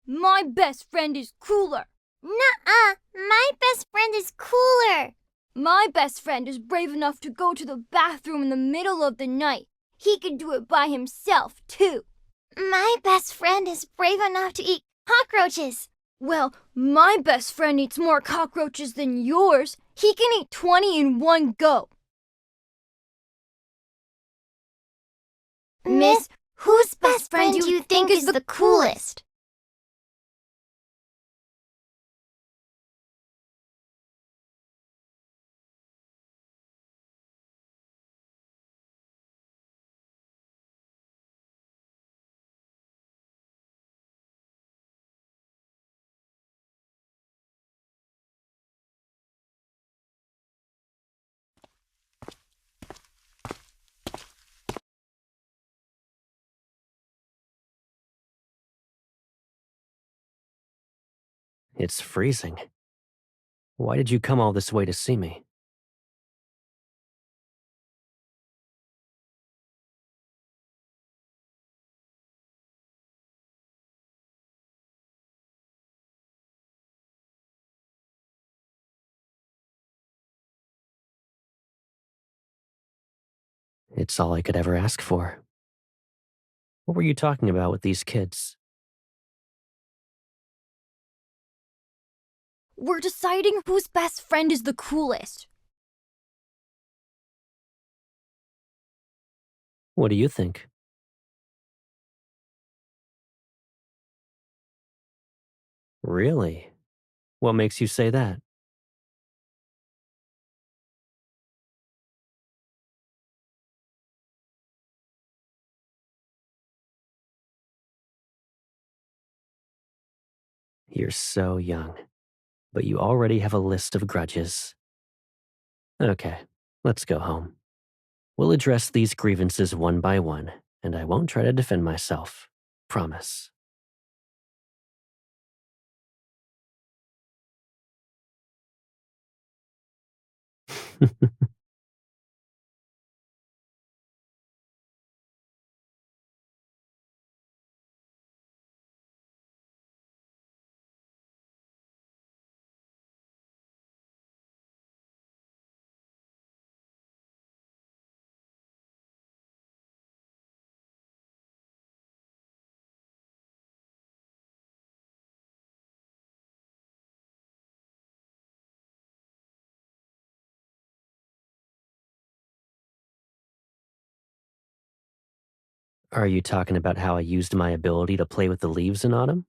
My best friend is cooler. Nuh-uh, my best friend is cooler. My best friend is brave enough to go to the bathroom in the middle of the night. He can do it by himself, too. My best friend is brave enough to eat cockroaches. Well, my best friend eats more cockroaches than yours. He can eat 20 in one go. Miss, whose best friend do you think is the coolest? It's freezing. Why did you come all this way to see me? It's all I could ever ask for. What were you talking about with these kids? We're deciding whose best friend is the coolest. What do you think? Really? What makes you say that? You're so young, but you already have a list of grudges. Okay, let's go home. We'll address these grievances one by one, and I won't try to defend myself. Promise. Are you talking about how I used my ability to play with the leaves in autumn?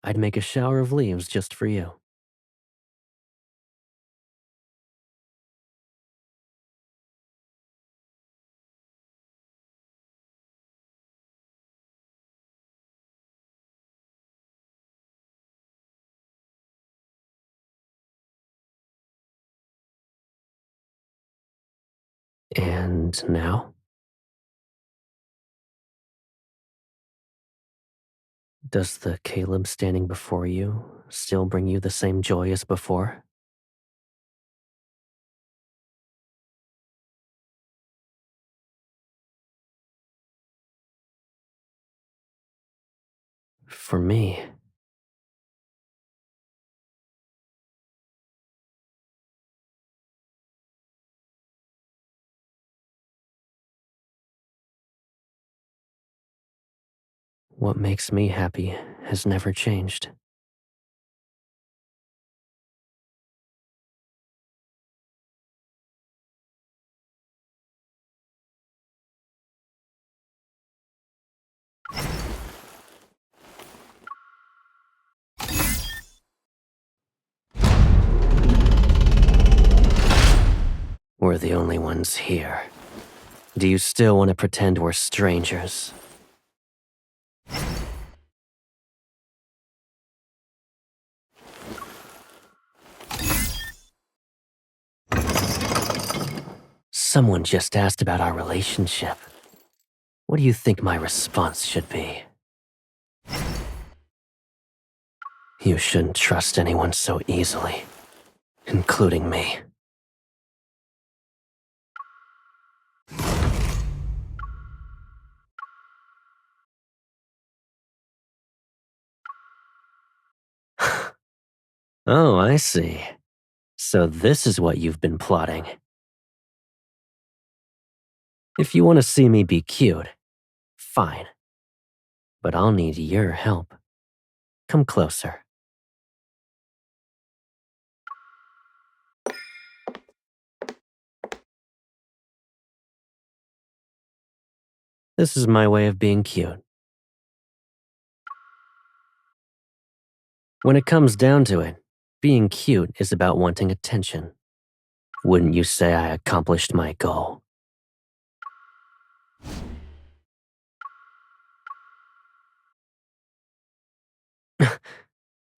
I'd make a shower of leaves just for you. And now? Does the Caleb standing before you still bring you the same joy as before? For me, what makes me happy has never changed. We're the only ones here. Do you still want to pretend we're strangers? Someone just asked about our relationship. What do you think my response should be? You shouldn't trust anyone so easily, including me. Oh, I see. So this is what you've been plotting. If you want to see me be cute, fine. But I'll need your help. Come closer. This is my way of being cute. When it comes down to it, being cute is about wanting attention. Wouldn't you say I accomplished my goal?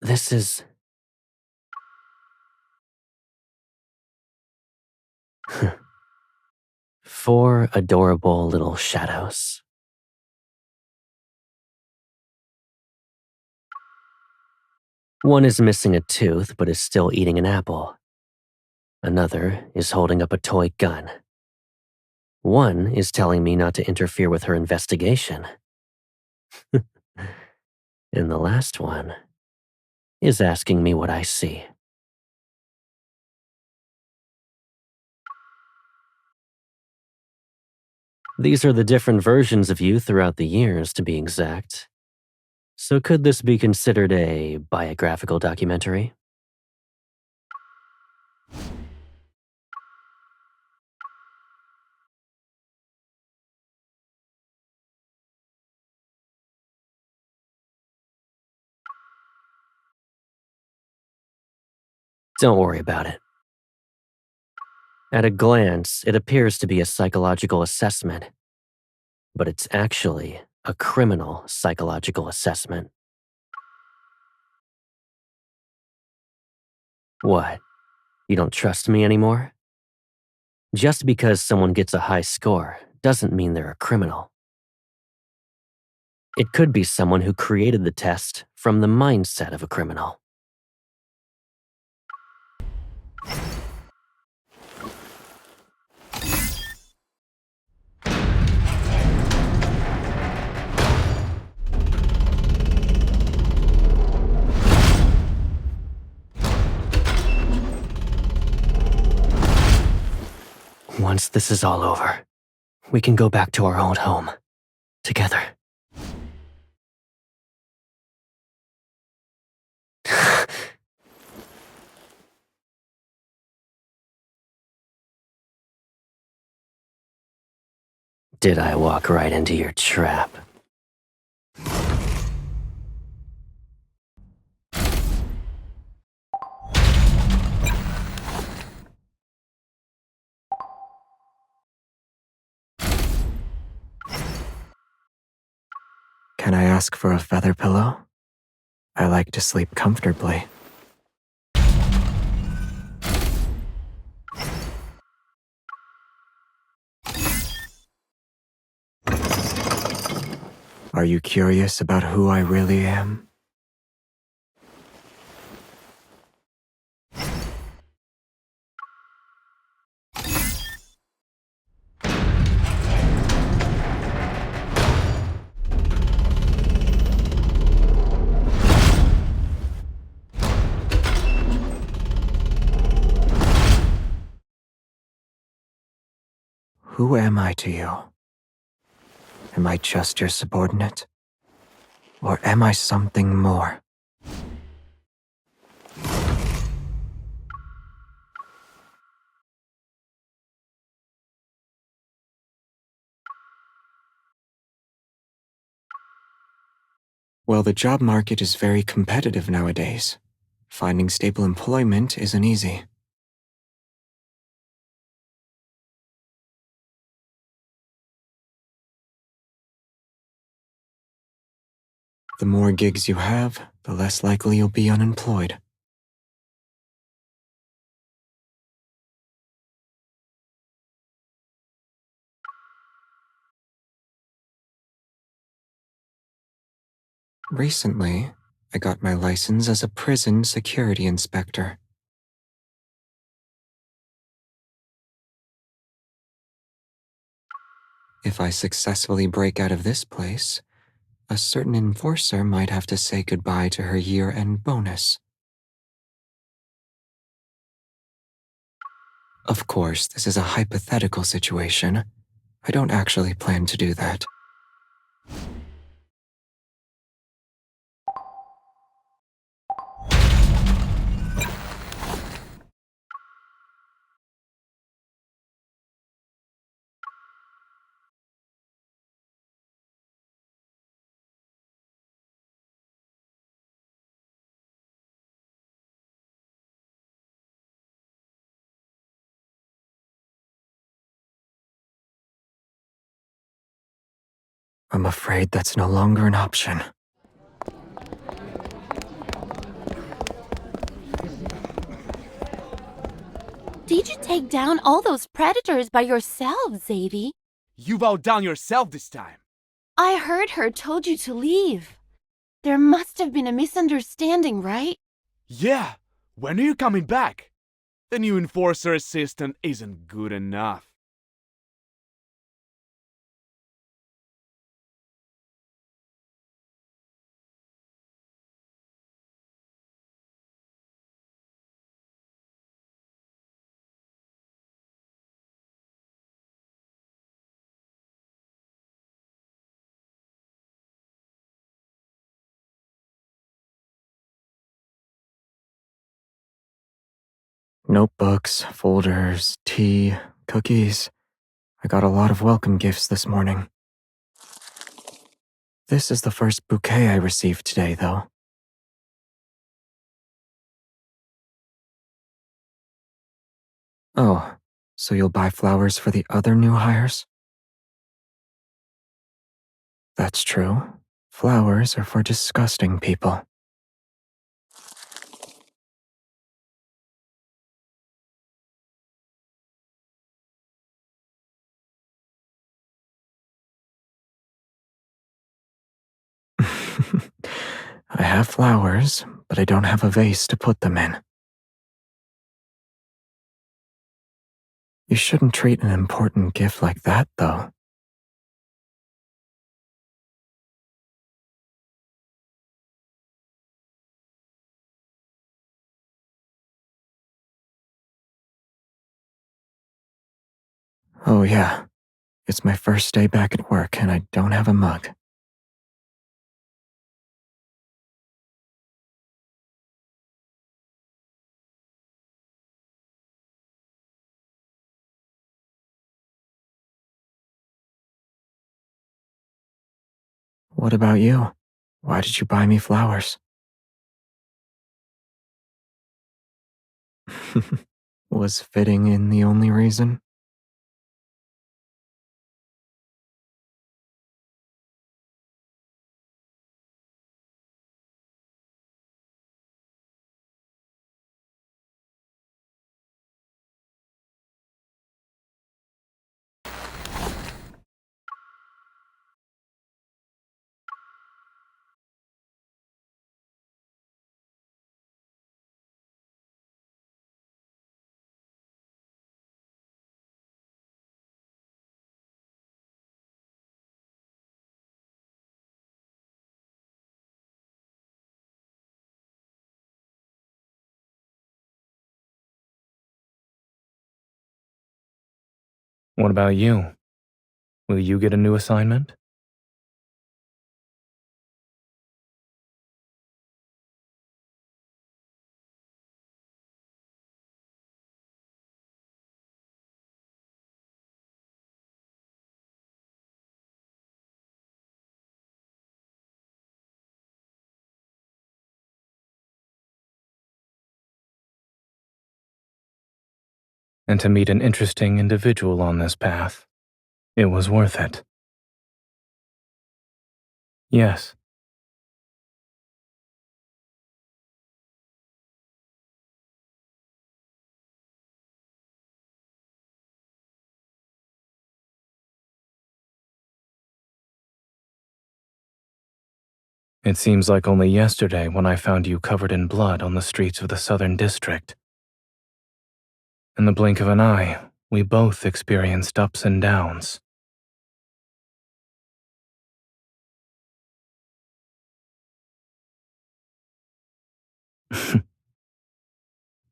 This is... Four adorable little shadows. One is missing a tooth but is still eating an apple. Another is holding up a toy gun. One is telling me not to interfere with her investigation. And the last one is asking me what I see. These are the different versions of you throughout the years, to be exact. So could this be considered a biographical documentary? Don't worry about it. At a glance, it appears to be a psychological assessment, but it's actually a criminal psychological assessment. What? You don't trust me anymore? Just because someone gets a high score doesn't mean they're a criminal. It could be someone who created the test from the mindset of a criminal. Once this is all over, we can go back to our old home. Together. Did I walk right into your trap? Can I ask for a feather pillow? I like to sleep comfortably. Are you curious about who I really am? Who am I to you? Am I just your subordinate? Or am I something more? Well, the job market is very competitive nowadays. Finding stable employment isn't easy. The more gigs you have, the less likely you'll be unemployed. Recently, I got my license as a prison security inspector. If I successfully break out of this place, a certain enforcer might have to say goodbye to her year-end bonus. Of course, this is a hypothetical situation. I don't actually plan to do that. I'm afraid that's no longer an option. Did you take down all those predators by yourself, Zadie? You've outdone yourself this time. I heard her told you to leave. There must have been a misunderstanding, right? Yeah, when are you coming back? The new enforcer assistant isn't good enough. Notebooks, folders, tea, cookies. I got a lot of welcome gifts this morning. This is the first bouquet I received today, though. Oh, so you'll buy flowers for the other new hires? That's true. Flowers are for disgusting people. I have flowers, but I don't have a vase to put them in. You shouldn't treat an important gift like that, though. Oh, yeah. It's my first day back at work, and I don't have a mug. What about you? Why did you buy me flowers? Was fitting in the only reason? What about you? Will you get a new assignment? And to meet an interesting individual on this path. It was worth it. Yes. It seems like only yesterday when I found you covered in blood on the streets of the Southern District. In the blink of an eye, we both experienced ups and downs.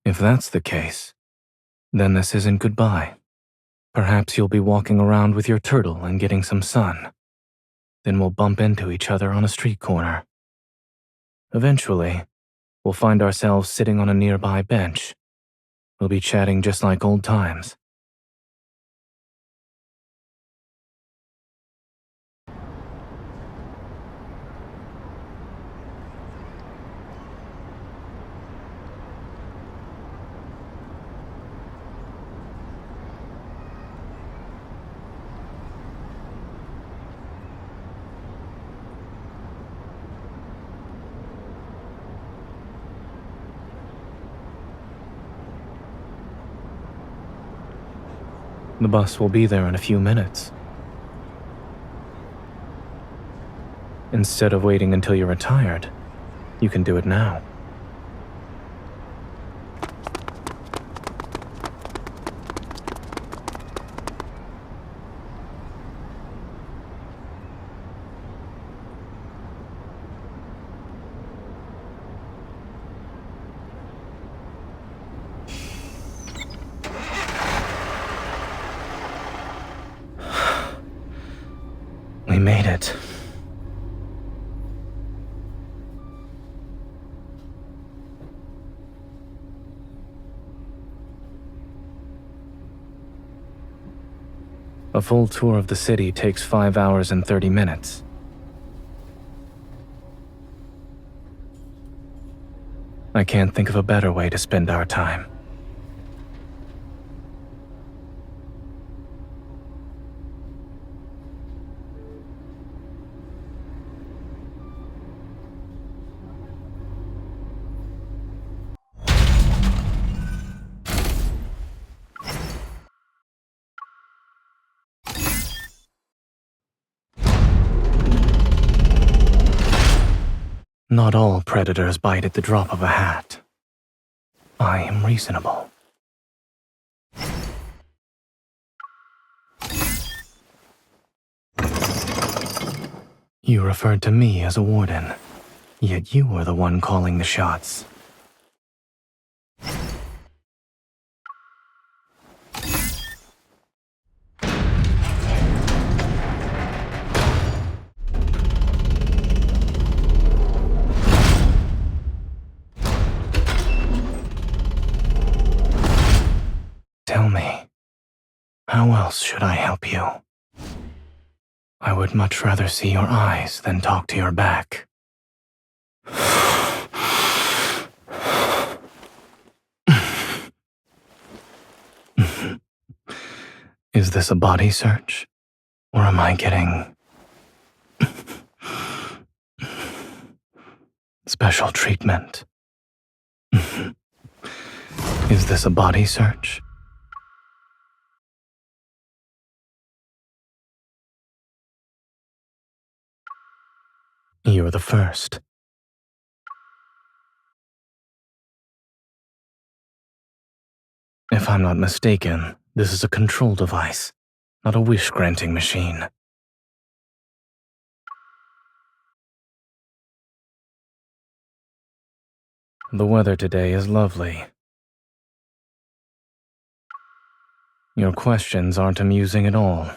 If that's the case, Then this isn't goodbye. Perhaps you'll be walking around with your turtle and getting some sun. Then we'll bump into each other on a street corner. Eventually, we'll find ourselves sitting on a nearby bench. We'll be chatting just like old times. The bus will be there in a few minutes. Instead of waiting until you're retired, you can do it now. We made it. A full tour of the city takes 5 hours and 30 minutes. I can't think of a better way to spend our time. Not all predators bite at the drop of a hat. I am reasonable. You referred to me as a warden, yet you were the one calling the shots. Tell me, how else should I help you? I would much rather see your eyes than talk to your back. Is this a body search? Or am I getting special treatment? Is this a body search? You're the first. If I'm not mistaken, this is a control device, not a wish-granting machine. The weather today is lovely. Your questions aren't amusing at all.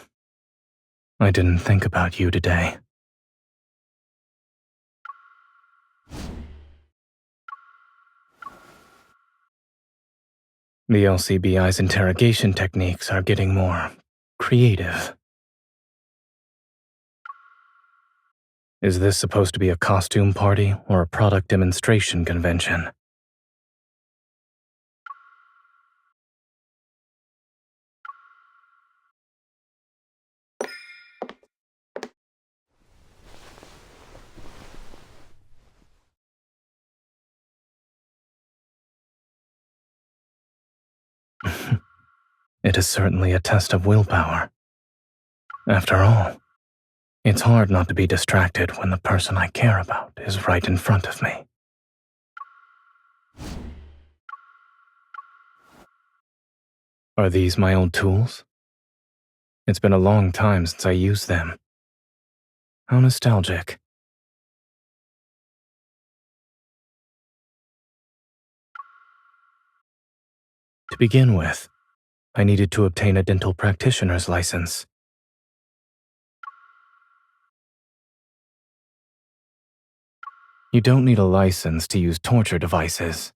I didn't think about you today. The LCBI's interrogation techniques are getting more creative. Is this supposed to be a costume party or a product demonstration convention? It is certainly a test of willpower. After all, it's hard not to be distracted when the person I care about is right in front of me. Are these my old tools? It's been a long time since I used them. How nostalgic. To begin with, I needed to obtain a dental practitioner's license. You don't need a license to use torture devices.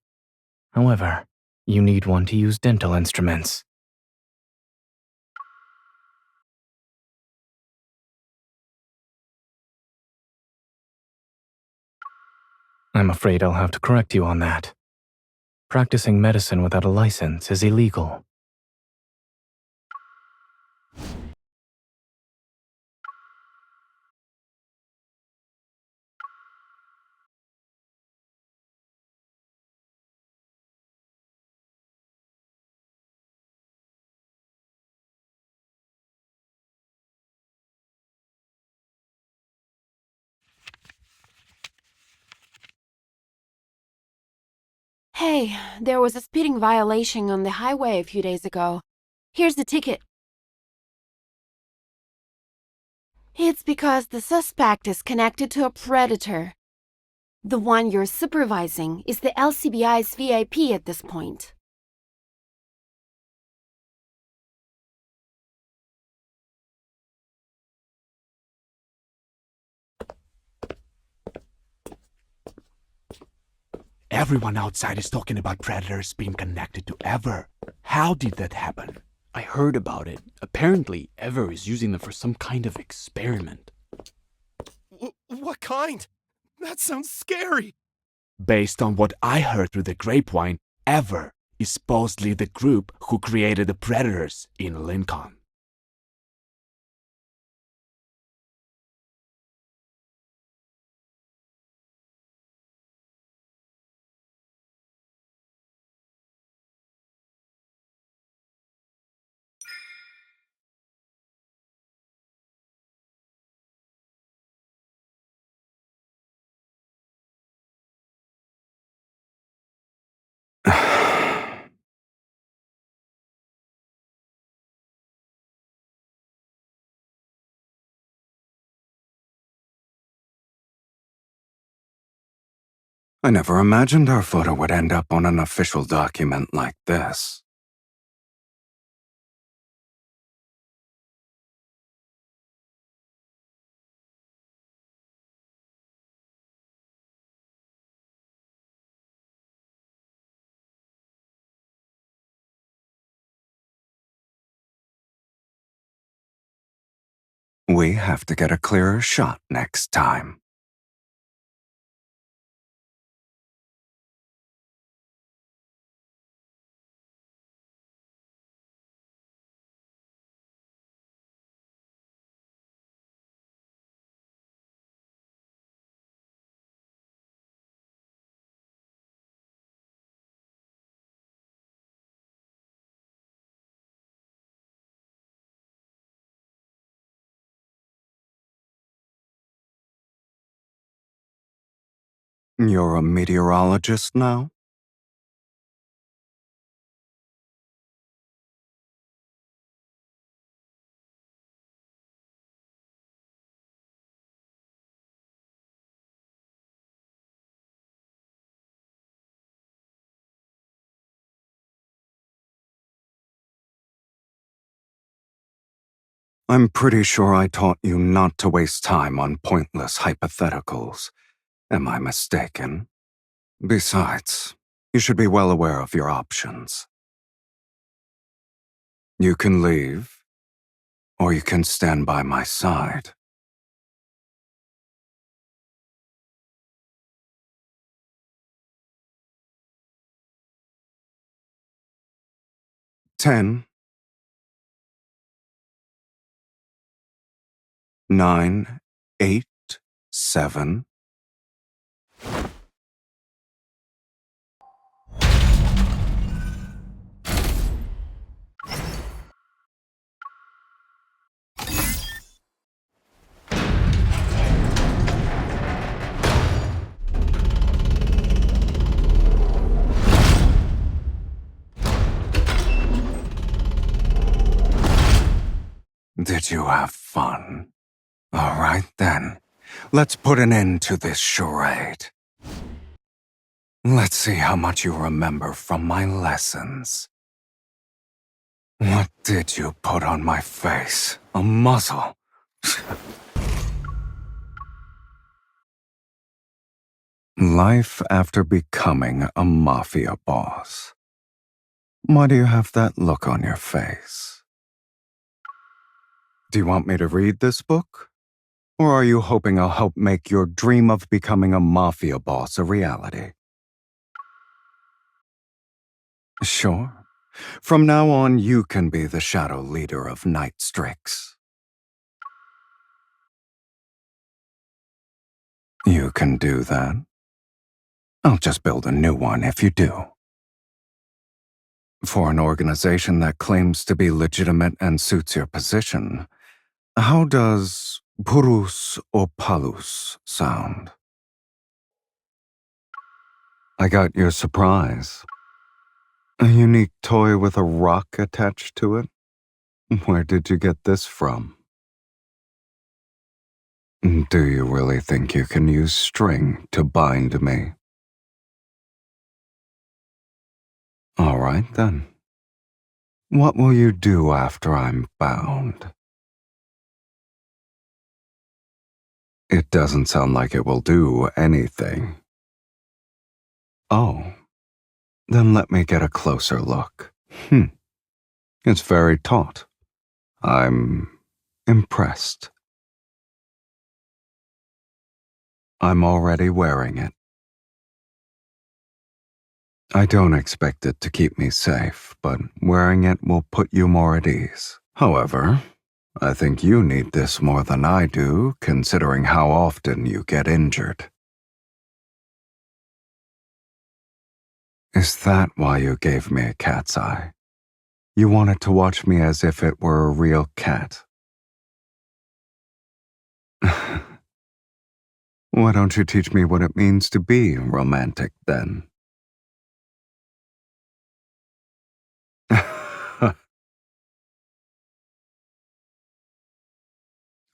However, you need one to use dental instruments. I'm afraid I'll have to correct you on that. Practicing medicine without a license is illegal. Hey, there was a speeding violation on the highway a few days ago. Here's the ticket. It's because the suspect is connected to a predator. The one you're supervising is the LCBI's VIP at this point. Everyone outside is talking about predators being connected to Ever. How did that happen? I heard about it. Apparently, Ever is using them for some kind of experiment. What kind? That sounds scary. Based on what I heard through the grapevine, Ever is supposedly the group who created the predators in Lincoln. I never imagined our photo would end up on an official document like this. We have to get a clearer shot next time. You're a meteorologist now? I'm pretty sure I taught you not to waste time on pointless hypotheticals. Am I mistaken? Besides, you should be well aware of your options. You can leave, or you can stand by my side. Ten, 9, 8, 7. Did you have fun? All right then, let's put an end to this charade. Let's see how much you remember from my lessons. What did you put on my face? A muzzle? Life after becoming a mafia boss. Why do you have that look on your face? Do you want me to read this book? Or are you hoping I'll help make your dream of becoming a mafia boss a reality? Sure. From now on, you can be the shadow leader of Night Strix. You can do that. I'll just build a new one if you do. For an organization that claims to be legitimate and suits your position, how does Purus or Palus sound? I got your surprise. A unique toy with a rock attached to it? Where did you get this from? Do you really think you can use string to bind me? All right, then. What will you do after I'm bound? It doesn't sound like it will do anything. Oh, then let me get a closer look. It's very taut. I'm impressed. I'm already wearing it. I don't expect it to keep me safe, but wearing it will put you more at ease. However, I think you need this more than I do, considering how often you get injured. Is that why you gave me a cat's eye? You wanted to watch me as if it were a real cat. Why don't you teach me what it means to be romantic, then? I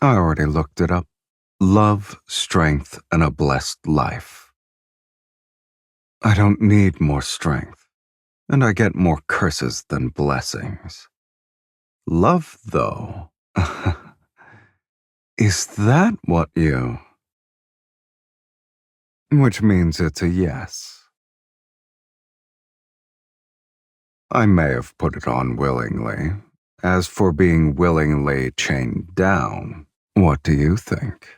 already looked it up. Love, strength, and a blessed life. I don't need more strength, and I get more curses than blessings. Love, though. Is that what you... Which means it's a yes. I may have put it on willingly. As for being willingly chained down, what do you think?